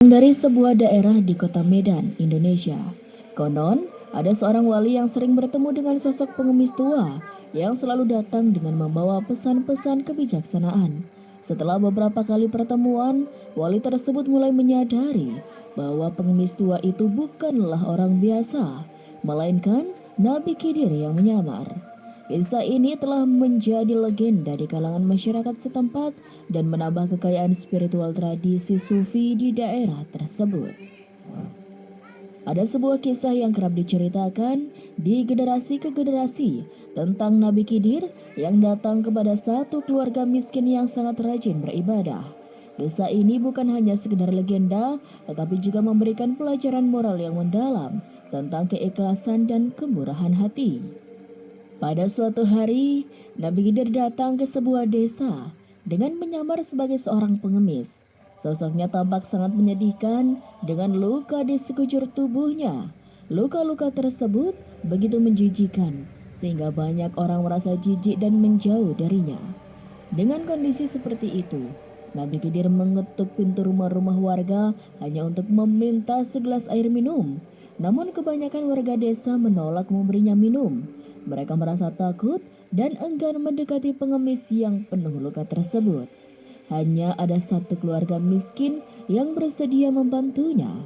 Dari sebuah daerah di kota Medan, Indonesia. Konon, ada seorang wali yang sering bertemu dengan sosok pengemis tua yang selalu datang dengan membawa pesan-pesan kebijaksanaan. Setelah beberapa kali pertemuan, wali tersebut mulai menyadari bahwa pengemis tua itu bukanlah orang biasa, melainkan Nabi Khidir yang menyamar. Kisah ini telah menjadi legenda di kalangan masyarakat setempat dan menambah kekayaan spiritual tradisi sufi di daerah tersebut. Ada sebuah kisah yang kerap diceritakan di generasi ke generasi tentang Nabi Khidir yang datang kepada satu keluarga miskin yang sangat rajin beribadah. Kisah ini bukan hanya sekedar legenda, tetapi juga memberikan pelajaran moral yang mendalam tentang keikhlasan dan kemurahan hati. Pada suatu hari, Nabi Khidir datang ke sebuah desa dengan menyamar sebagai seorang pengemis. Sosoknya tampak sangat menyedihkan dengan luka di sekujur tubuhnya. Luka-luka tersebut begitu menjijikan sehingga banyak orang merasa jijik dan menjauh darinya. Dengan kondisi seperti itu, Nabi Khidir mengetuk pintu rumah-rumah warga hanya untuk meminta segelas air minum. Namun kebanyakan warga desa menolak memberinya minum. Mereka merasa takut dan enggan mendekati pengemis yang penuh luka tersebut. Hanya ada satu keluarga miskin yang bersedia membantunya.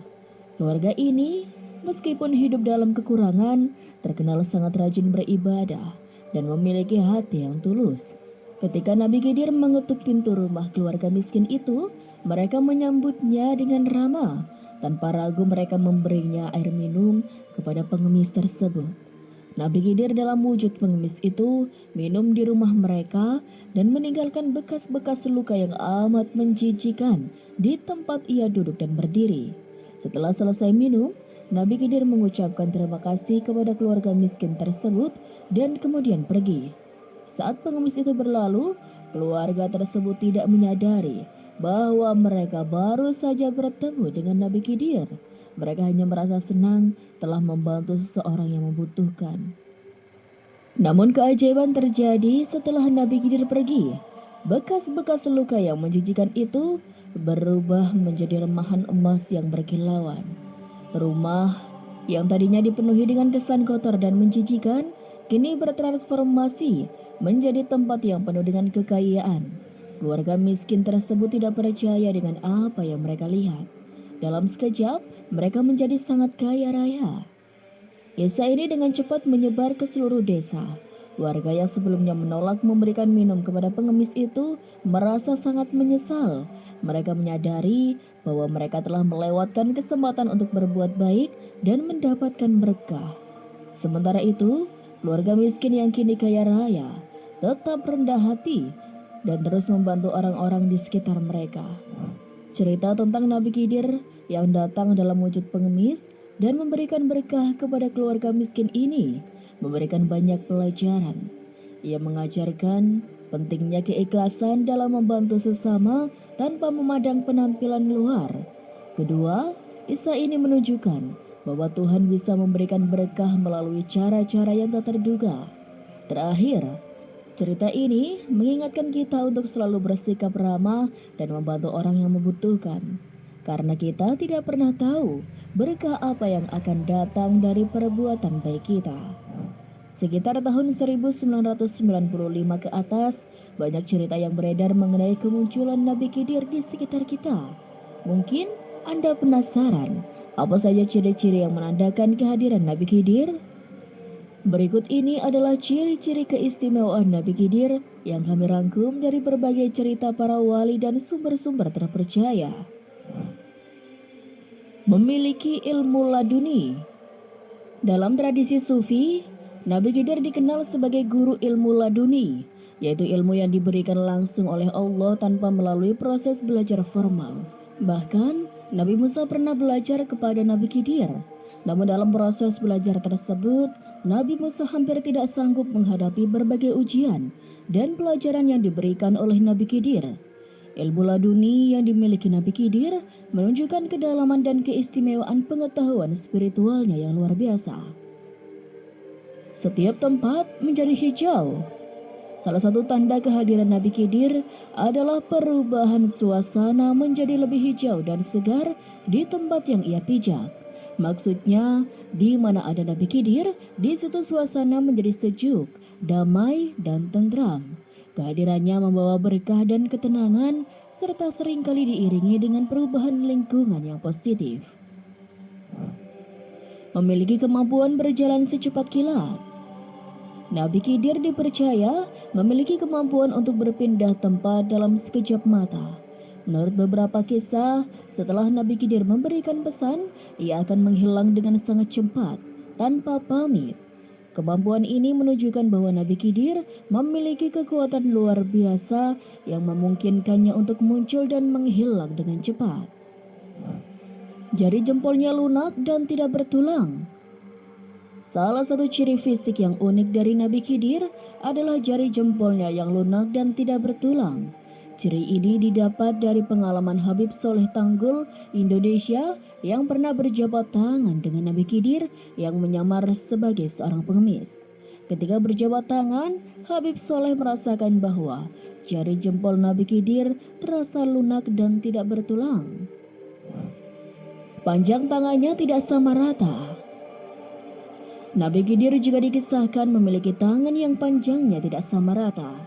Keluarga ini, meskipun hidup dalam kekurangan, terkenal sangat rajin beribadah dan memiliki hati yang tulus. Ketika Nabi Khidir mengetuk pintu rumah keluarga miskin itu, mereka menyambutnya dengan ramah. Tanpa ragu mereka memberinya air minum kepada pengemis tersebut. Nabi Khidir dalam wujud pengemis itu minum di rumah mereka dan meninggalkan bekas-bekas luka yang amat menjijikan di tempat ia duduk dan berdiri. Setelah selesai minum, Nabi Khidir mengucapkan terima kasih kepada keluarga miskin tersebut dan kemudian pergi. Saat pengemis itu berlalu, keluarga tersebut tidak menyadari bahwa mereka baru saja bertemu dengan Nabi Khidir. Mereka hanya merasa senang telah membantu seseorang yang membutuhkan. Namun keajaiban terjadi setelah Nabi Khidir pergi. Bekas-bekas luka yang menjijikan itu berubah menjadi remahan emas yang berkilauan. Rumah yang tadinya dipenuhi dengan kesan kotor dan menjijikan, kini bertransformasi menjadi tempat yang penuh dengan kekayaan. Keluarga miskin tersebut tidak percaya dengan apa yang mereka lihat. Dalam sekejap, mereka menjadi sangat kaya raya. Kisah ini dengan cepat menyebar ke seluruh desa. Warga yang sebelumnya menolak memberikan minum kepada pengemis itu merasa sangat menyesal. Mereka menyadari bahwa mereka telah melewatkan kesempatan untuk berbuat baik dan mendapatkan berkah. Sementara itu, keluarga miskin yang kini kaya raya tetap rendah hati dan terus membantu orang-orang di sekitar mereka. Cerita tentang Nabi Khidir yang datang dalam wujud pengemis dan memberikan berkah kepada keluarga miskin ini memberikan banyak pelajaran. Ia mengajarkan pentingnya keikhlasan dalam membantu sesama tanpa memandang penampilan luar. Kedua, kisah ini menunjukkan bahwa Tuhan bisa memberikan berkah melalui cara-cara yang tak terduga. Terakhir, cerita ini mengingatkan kita untuk selalu bersikap ramah dan membantu orang yang membutuhkan. Karena kita tidak pernah tahu berkah apa yang akan datang dari perbuatan baik kita. Sekitar tahun 1995 ke atas, banyak cerita yang beredar mengenai kemunculan Nabi Khidir di sekitar kita. Mungkin Anda penasaran, apa saja ciri-ciri yang menandakan kehadiran Nabi Khidir? Berikut ini adalah ciri-ciri keistimewaan Nabi Khidir yang kami rangkum dari berbagai cerita para wali dan sumber-sumber terpercaya. Memiliki ilmu laduni. Dalam tradisi sufi, Nabi Khidir dikenal sebagai guru ilmu laduni, yaitu ilmu yang diberikan langsung oleh Allah tanpa melalui proses belajar formal. Bahkan, Nabi Musa pernah belajar kepada Nabi Khidir. Namun dalam proses belajar tersebut, Nabi Musa hampir tidak sanggup menghadapi berbagai ujian dan pelajaran yang diberikan oleh Nabi Khidir. Ilmu laduni yang dimiliki Nabi Khidir menunjukkan kedalaman dan keistimewaan pengetahuan spiritualnya yang luar biasa. Setiap tempat menjadi hijau. Salah satu tanda kehadiran Nabi Khidir adalah perubahan suasana menjadi lebih hijau dan segar di tempat yang ia pijak. Maksudnya, di mana ada Nabi Khidir, di situ suasana menjadi sejuk, damai, dan tentram. Kehadirannya membawa berkah dan ketenangan, serta seringkali diiringi dengan perubahan lingkungan yang positif. Memiliki kemampuan berjalan secepat kilat. Nabi Khidir dipercaya memiliki kemampuan untuk berpindah tempat dalam sekejap mata. Menurut beberapa kisah, setelah Nabi Khidir memberikan pesan, ia akan menghilang dengan sangat cepat, tanpa pamit. Kemampuan ini menunjukkan bahwa Nabi Khidir memiliki kekuatan luar biasa yang memungkinkannya untuk muncul dan menghilang dengan cepat. Jari jempolnya lunak dan tidak bertulang. Salah satu ciri fisik yang unik dari Nabi Khidir adalah jari jempolnya yang lunak dan tidak bertulang. Ciri ini didapat dari pengalaman Habib Soleh Tanggul, Indonesia, yang pernah berjabat tangan dengan Nabi Khidir yang menyamar sebagai seorang pengemis. Ketika berjabat tangan, Habib Soleh merasakan bahwa jari jempol Nabi Khidir terasa lunak dan tidak bertulang. Panjang tangannya tidak sama rata. Nabi Khidir juga dikisahkan memiliki tangan yang panjangnya tidak sama rata.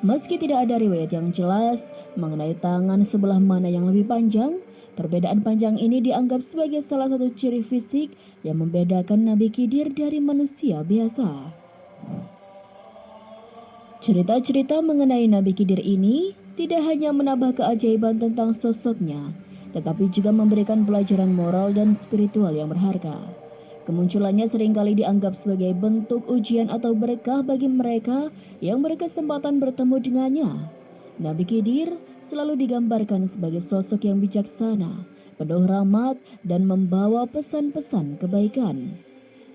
Meski tidak ada riwayat yang jelas mengenai tangan sebelah mana yang lebih panjang, perbedaan panjang ini dianggap sebagai salah satu ciri fisik yang membedakan Nabi Khidir dari manusia biasa. Cerita-cerita mengenai Nabi Khidir ini tidak hanya menambah keajaiban tentang sosoknya, tetapi juga memberikan pelajaran moral dan spiritual yang berharga. Kemunculannya seringkali dianggap sebagai bentuk ujian atau berkah bagi mereka yang berkesempatan bertemu dengannya. Nabi Khidir selalu digambarkan sebagai sosok yang bijaksana, penuh rahmat, dan membawa pesan-pesan kebaikan.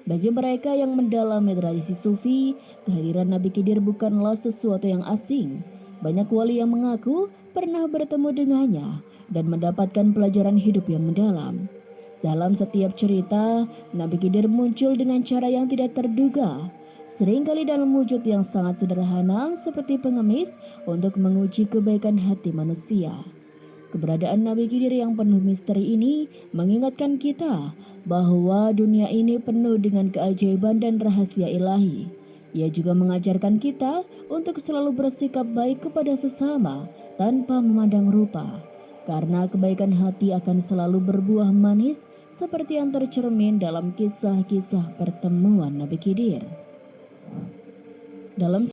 Bagi mereka yang mendalami tradisi sufi, kehadiran Nabi Khidir bukanlah sesuatu yang asing. Banyak wali yang mengaku pernah bertemu dengannya dan mendapatkan pelajaran hidup yang mendalam. Dalam setiap cerita, Nabi Khidir muncul dengan cara yang tidak terduga, seringkali dalam wujud yang sangat sederhana seperti pengemis untuk menguji kebaikan hati manusia. Keberadaan Nabi Khidir yang penuh misteri ini mengingatkan kita bahwa dunia ini penuh dengan keajaiban dan rahasia ilahi. Ia juga mengajarkan kita untuk selalu bersikap baik kepada sesama tanpa memandang rupa, karena kebaikan hati akan selalu berbuah manis seperti yang tercermin dalam kisah-kisah pertemuan Nabi Khidir. Dalam